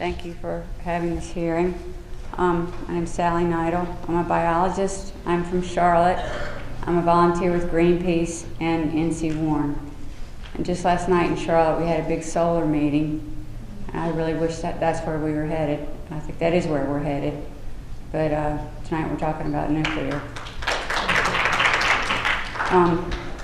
Thank you for having this hearing. My name's Ken Kneidel. I'm a biologist. I'm from Charlotte. I'm a volunteer with Greenpeace and NC Warren. And just last night in Charlotte, we had a big solar meeting. I really wish that's where we were headed. I think that is where we're headed. But tonight we're talking about nuclear.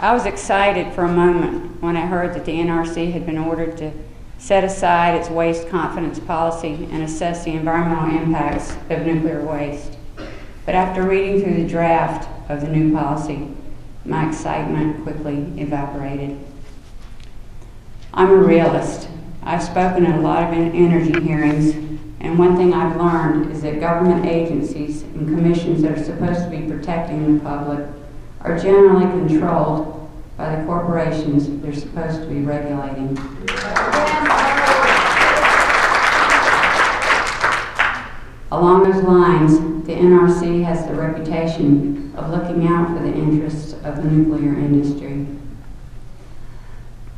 I was excited for a moment when I heard that the NRC had been ordered to set aside its waste confidence policy and assess the environmental impacts of nuclear waste. But after reading through the draft of the new policy, my excitement quickly evaporated. I'm a realist. I've spoken at a lot of energy hearings, and one thing I've learned is that government agencies and commissions that are supposed to be protecting the public are generally controlled by the corporations they're supposed to be regulating. Along those lines, the NRC has the reputation of looking out for the interests of the nuclear industry.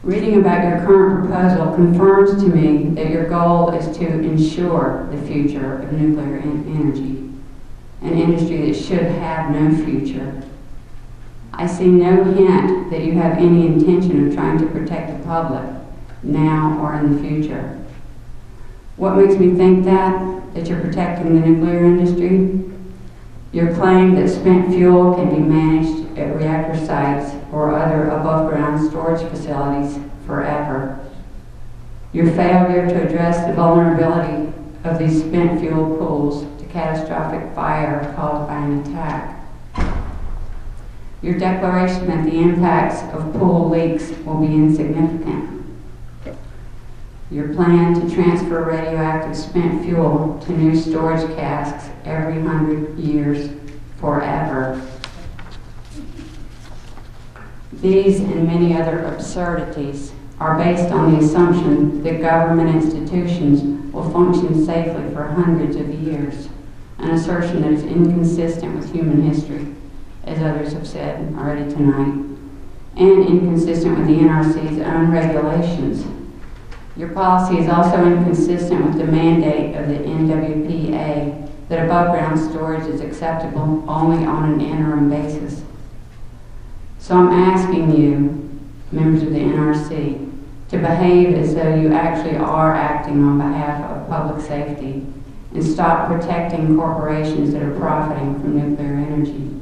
Reading about your current proposal confirms to me that your goal is to ensure the future of nuclear energy, an industry that should have no future. I see no hint that you have any intention of trying to protect the public, now or in the future. What makes me think that you're protecting the nuclear industry? Your claim that spent fuel can be managed at reactor sites or other above-ground storage facilities forever. Your failure to address the vulnerability of these spent fuel pools to catastrophic fire caused by an attack. Your declaration that the impacts of pool leaks will be insignificant. Your plan to transfer radioactive spent fuel to new storage casks every 100 years forever. These and many other absurdities are based on the assumption that government institutions will function safely for hundreds of years, an assertion that is inconsistent with human history, as others have said already tonight, and inconsistent with the NRC's own regulations. Your policy is also inconsistent with the mandate of the NWPA that above-ground storage is acceptable only on an interim basis. So I'm asking you, members of the NRC, to behave as though you actually are acting on behalf of public safety and stop protecting corporations that are profiting from nuclear energy.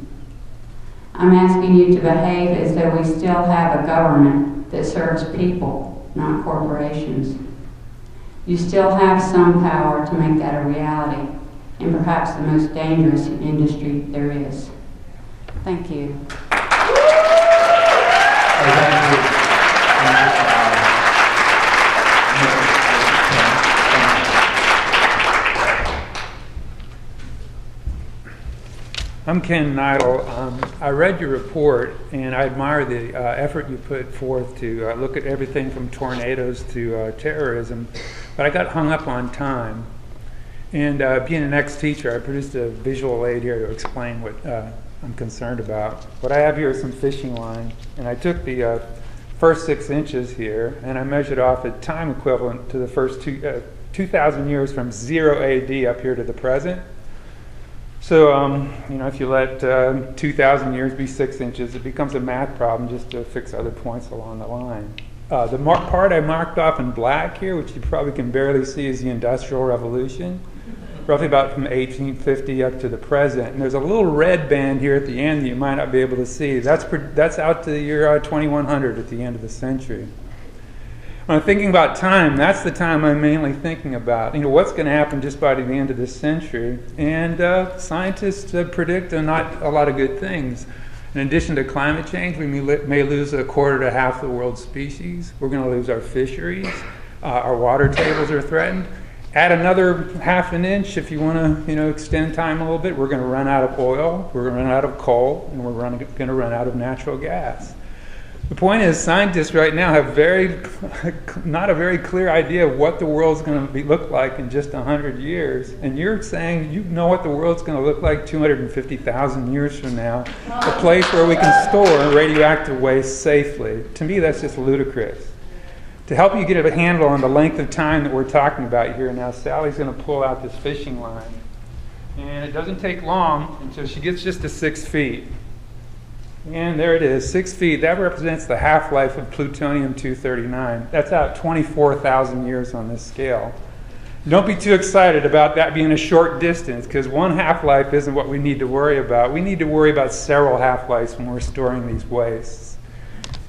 I'm asking you to behave as though we still have a government that serves people, not corporations. You still have some power to make that a reality in perhaps the most dangerous industry there is. Thank you. I'm Ken Kneidell. I read your report and I admire the effort you put forth to look at everything from tornadoes to terrorism, but I got hung up on time. And being an ex-teacher, I produced a visual aid here to explain what I'm concerned about. What I have here is some fishing line, and I took the first 6 inches here and I measured off a time equivalent to the first 2,000 years from 0 AD up here to the present. So, if you let 2,000 years be 6 inches, it becomes a math problem just to fix other points along the line. The part I marked off in black here, which you probably can barely see, is the Industrial Revolution, roughly about from 1850 up to the present. And there's a little red band here at the end that you might not be able to see. That's out to the year 2100 at the end of the century. When I'm thinking about time, that's the time I'm mainly thinking about. What's going to happen just by the end of this century. And scientists predict not a lot of good things. In addition to climate change, we may lose a quarter to half the world's species. We're going to lose our fisheries. Our water tables are threatened. Add another half an inch if you want to, extend time a little bit. We're going to run out of oil. We're going to run out of coal, and we're going to run out of natural gas. The point is, scientists right now have not a very clear idea of what the world's going to look like in just 100 years. And you're saying you know what the world's going to look like 250,000 years from now, a place where we can store radioactive waste safely. To me, that's just ludicrous. To help you get a handle on the length of time that we're talking about here now, Sally's going to pull out this fishing line. And it doesn't take long until she gets just to 6 feet. And there it is, 6 feet. That represents the half-life of plutonium-239. That's out 24,000 years on this scale. Don't be too excited about that being a short distance, because one half-life isn't what we need to worry about. We need to worry about several half-lives when we're storing these wastes.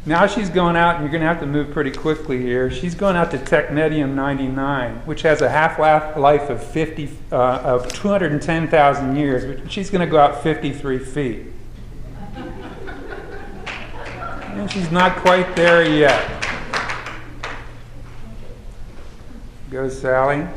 Now she's going out, and you're going to have to move pretty quickly here. She's going out to technetium-99, which has a half-life of 210,000 years. She's going to go out 53 feet. And she's not quite there yet. Goes Sally.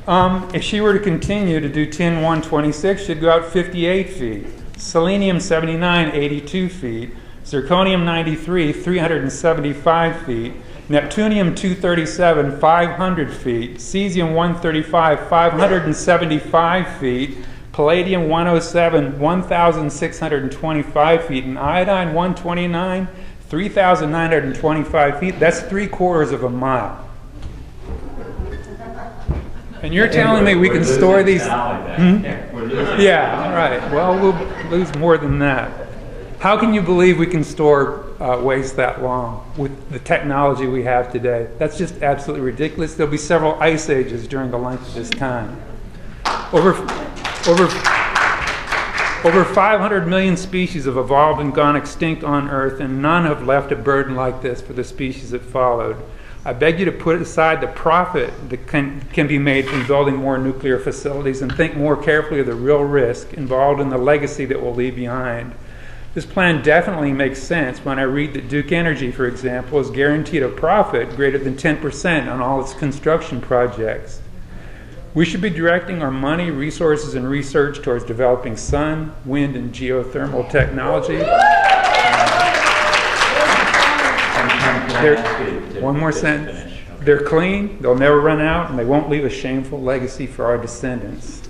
If she were to continue to do tin 126, she'd go out 58 feet. Selenium-79, 82 feet. Zirconium-93, 375 feet. Neptunium-237, 500 feet. Cesium-135, 575 feet. Palladium-107, 1,625 feet. And Iodine-129, 3,925 feet. That's 3/4 of a mile. And you're telling me we can store these? Yeah, right. Well, we'll lose more than that. How can you believe we can store waste that long with the technology we have today? That's just absolutely ridiculous. There'll be several ice ages during the length of this time. Over 500 million species have evolved and gone extinct on Earth, and none have left a burden like this for the species that followed. I beg you to put aside the profit that can be made from building more nuclear facilities and think more carefully of the real risk involved in the legacy that we'll leave behind. This plan definitely makes sense when I read that Duke Energy, for example, is guaranteed a profit greater than 10% on all its construction projects. We should be directing our money, resources, and research towards developing sun, wind, and geothermal technology. One more sentence. They're clean, they'll never run out, and they won't leave a shameful legacy for our descendants.